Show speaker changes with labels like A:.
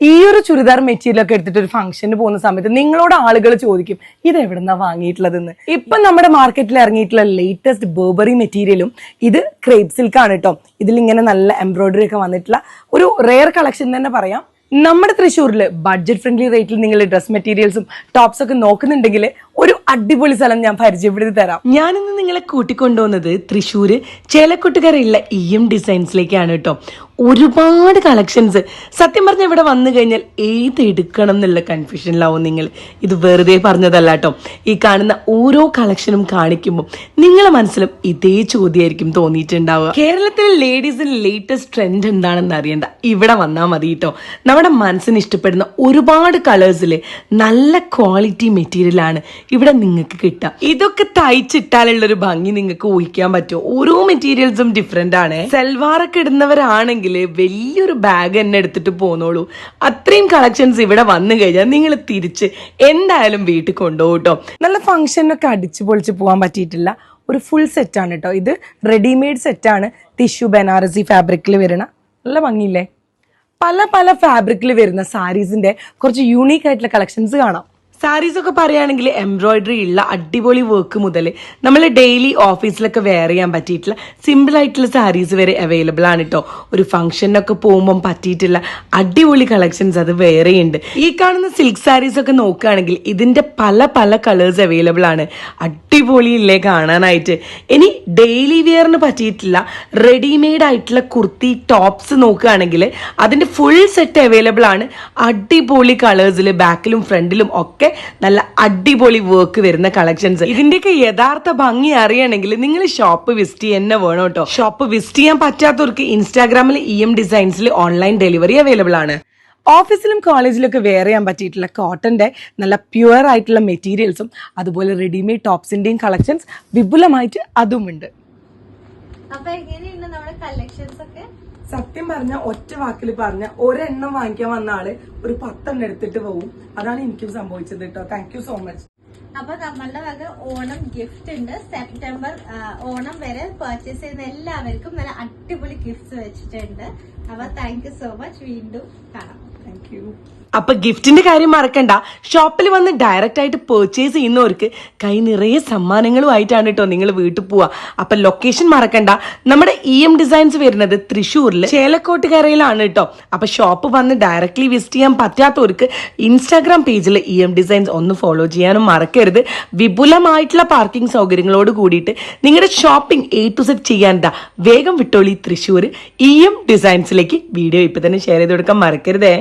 A: ഈ ഒരു ചുരിദാർ മെറ്റീരിയൽ ഒക്കെ എടുത്തിട്ട് ഒരു ഫംഗ്ഷന് പോകുന്ന സമയത്ത് നിങ്ങളോട് ആളുകൾ ചോദിക്കും ഇത് എവിടെന്നാ വാങ്ങിയിട്ടുള്ളതെന്ന്. ഇപ്പൊ നമ്മുടെ മാർക്കറ്റിൽ ഇറങ്ങിയിട്ടുള്ള ലേറ്റസ്റ്റ് ബർബറി മെറ്റീരിയലും ഇത് ക്രേപ്പ് സിൽക്ക് ആണ് കേട്ടോ. ഇതിലിങ്ങനെ നല്ല എംബ്രോയിഡറി ഒക്കെ വന്നിട്ടുള്ള ഒരു റെയർ കളക്ഷൻ തന്നെ പറയാം. നമ്മുടെ തൃശ്ശൂരിൽ ബഡ്ജറ്റ് ഫ്രണ്ട്ലി റേറ്റിൽ നിങ്ങൾ ഡ്രസ് മെറ്റീരിയൽസും ടോപ്സ് ഒക്കെ നോക്കുന്നുണ്ടെങ്കിൽ ഒരു അടിപൊളി സ്ഥലം ഞാൻ പരിചയപ്പെടുത്തി തരാം. ഞാനിന്ന് നിങ്ങളെ കൂട്ടിക്കൊണ്ടുവന്നത് തൃശ്ശൂര് ചേലക്കൊട്ടുകരയുള്ള ഡിസൈൻസിലേക്കാണ് കേട്ടോ. ഒരുപാട് കളക്ഷൻസ്. സത്യം പറഞ്ഞ ഇവിടെ വന്നു കഴിഞ്ഞാൽ ഏത് എടുക്കണം എന്നുള്ള കൺഫ്യൂഷനിലാവും നിങ്ങൾ. ഇത് വെറുതെ പറഞ്ഞതല്ല കേട്ടോ. ഈ കാണുന്ന ഓരോ കളക്ഷനും കാണിക്കുമ്പോൾ നിങ്ങളെ മനസ്സിലും ഇതേ ചോദ്യമായിരിക്കും തോന്നിയിട്ടുണ്ടാവുക. കേരളത്തിലെ ലേഡീസിന്റെ ലേറ്റസ്റ്റ് ട്രെൻഡ് എന്താണെന്ന് അറിയണ്ട, ഇവിടെ വന്നാൽ മതി കേട്ടോ. നമ്മുടെ മനസ്സിന് ഇഷ്ടപ്പെടുന്ന ഒരുപാട് കളേഴ്സില് നല്ല ക്വാളിറ്റി മെറ്റീരിയൽ ആണ് ഇവിടെ നിങ്ങൾക്ക് കിട്ടുക. ഇതൊക്കെ തയ്ച്ചിട്ടാലുള്ളൊരു ഭംഗി നിങ്ങൾക്ക് ഊഹിക്കാൻ പറ്റുമോ? ഓരോ മെറ്റീരിയൽസും ഡിഫറെന്റ് ആണ്. സൽവാറൊക്കെ ഇടുന്നവരാണെങ്കിൽ വലിയൊരു ബാഗ് തന്നെ എടുത്തിട്ട് പോന്നോളൂ. അത്രയും കളക്ഷൻസ് ഇവിടെ വന്നു കഴിഞ്ഞാൽ നിങ്ങൾ തിരിച്ച് എന്തായാലും വീട്ടിൽ കൊണ്ടുപോകും കേട്ടോ. നല്ല ഫംഗ്ഷനൊക്കെ അടിച്ചു പൊളിച്ച് പോകാൻ പറ്റിയിട്ടില്ല ഒരു ഫുൾ സെറ്റ് ആണ് കേട്ടോ. ഇത് റെഡിമെയ്ഡ് സെറ്റാണ്. ടിഷ്യൂ ബനാറസി ഫാബ്രിക്കിൽ വരുന്ന നല്ല ഭംഗിയില്ലേ. പല പല ഫാബ്രിക്കിൽ വരുന്ന സാരീസിന്റെ കുറച്ച് യൂണീക്ക് ആയിട്ടുള്ള കളക്ഷൻസ് കാണാം. സാരീസ് ഒക്കെ പറയുകയാണെങ്കിൽ എംബ്രോയിഡറി ഉള്ള അടിപൊളി വർക്ക് മുതൽ നമ്മൾ ഡെയിലി ഓഫീസിലൊക്കെ വെയർ ചെയ്യാൻ പറ്റിയിട്ടുള്ള സിമ്പിൾ ആയിട്ടുള്ള സാരീസ് വരെ അവൈലബിൾ ആണ് കേട്ടോ. ഒരു ഫംഗ്ഷനൊക്കെ പോകുമ്പോൾ പറ്റിയിട്ടുള്ള അടിപൊളി കളക്ഷൻസ് അത് വേറെ ഉണ്ട്. ഈ കാണുന്ന സിൽക്ക് സാരീസ് ഒക്കെ നോക്കുകയാണെങ്കിൽ ഇതിന്റെ പല പല കളേഴ്സ് അവൈലബിൾ ആണ്. അടിപൊളിയില്ലേ കാണാനായിട്ട്. ഇനി ഡെയിലി വെയറിന് പറ്റിയിട്ടുള്ള റെഡിമെയ്ഡ് ആയിട്ടുള്ള കുർത്തി ടോപ്സ് നോക്കുകയാണെങ്കിൽ അതിന്റെ ഫുൾ സെറ്റ് അവൈലബിൾ ആണ്. അടിപൊളി കളേഴ്സിൽ ബാക്കിലും ഫ്രണ്ടിലും ഒക്കെ നല്ല അടിപൊളി വർക്ക് വരുന്ന കളക്ഷൻസ്. ഇതിന്റെയൊക്കെ യഥാർത്ഥ ഭംഗി അറിയണമെങ്കിൽ നിങ്ങൾ ഷോപ്പ് വിസിറ്റ് തന്നെ വേണം കേട്ടോ. ഷോപ്പ് വിസിറ്റ് ചെയ്യാൻ പറ്റാത്തവർക്ക് ഇൻസ്റ്റാഗ്രാമിൽ ഡിസൈൻസിൽ ഓൺലൈൻ ഡെലിവറി അവൈലബിൾ ആണ്. ഓഫീസിലും കോളേജിലൊക്കെ വെയർ ചെയ്യാൻ പറ്റിയിട്ടുള്ള കോട്ടന്റെ നല്ല പ്യുവർ ആയിട്ടുള്ള മെറ്റീരിയൽസും അതുപോലെ റെഡിമെയ്ഡ് ടോപ്സിന്റെയും കളക്ഷൻസ് വിപുലമായിട്ട് അതുമുണ്ട്. സത്യം പറഞ്ഞ ഒറ്റ വാക്കിൽ പറഞ്ഞ ഒരെണ്ണം വാങ്ങിക്കാൻ വന്ന ആള് ഒരു 10 എണ്ണം എടുത്തിട്ട് പോകും. അതാണ് എനിക്കും സംഭവിച്ചത് കേട്ടോ. Thank you so much.
B: അപ്പൊ നമ്മളുടെ വക ഓണം ഗിഫ്റ്റ് ഉണ്ട്. സെപ്റ്റംബർ ഓണം വരെ പർച്ചേസ് ചെയ്യുന്ന എല്ലാവർക്കും നല്ല അടിപൊളി ഗിഫ്റ്റ്സ് വെച്ചിട്ടുണ്ട്. അപ്പൊ താങ്ക് യു സോ മച്ച്. വീണ്ടും കാണാം.
A: Thank you. അപ്പൊ ഗിഫ്റ്റിന്റെ കാര്യം മറക്കണ്ട. ഷോപ്പിൽ വന്ന് ഡയറക്റ്റ് ആയിട്ട് പെർച്ചേസ് ചെയ്യുന്നവർക്ക് കൈ നിറയെ സമ്മാനങ്ങളുമായിട്ടാണ് കേട്ടോ നിങ്ങൾ വീട്ടിൽ പോവാ. അപ്പൊ ലൊക്കേഷൻ മറക്കണ്ട. നമ്മുടെ ഡിസൈൻസ് വരുന്നത് തൃശ്ശൂരിൽ ചേലക്കോട്ടുകരയിലാണ് കേട്ടോ. അപ്പൊ ഷോപ്പ് വന്ന് ഡയറക്ട്ലി വിസിറ്റ് ചെയ്യാൻ പറ്റാത്തവർക്ക് ഇൻസ്റ്റാഗ്രാം പേജിൽ ഡിസൈൻസ് ഒന്ന് ഫോളോ ചെയ്യാനും മറക്കരുത്. വിപുലമായിട്ടുള്ള പാർക്കിംഗ് സൗകര്യങ്ങളോട് കൂടിയിട്ട് നിങ്ങളുടെ ഷോപ്പിംഗ് A to Z ചെയ്യാൻ വേഗം വിട്ടോളി തൃശ്ശൂർ ഡിസൈൻസിലേക്ക്. വീഡിയോ ഇപ്പൊ തന്നെ ഷെയർ ചെയ്ത് കൊടുക്കാൻ മറക്കരുതേ.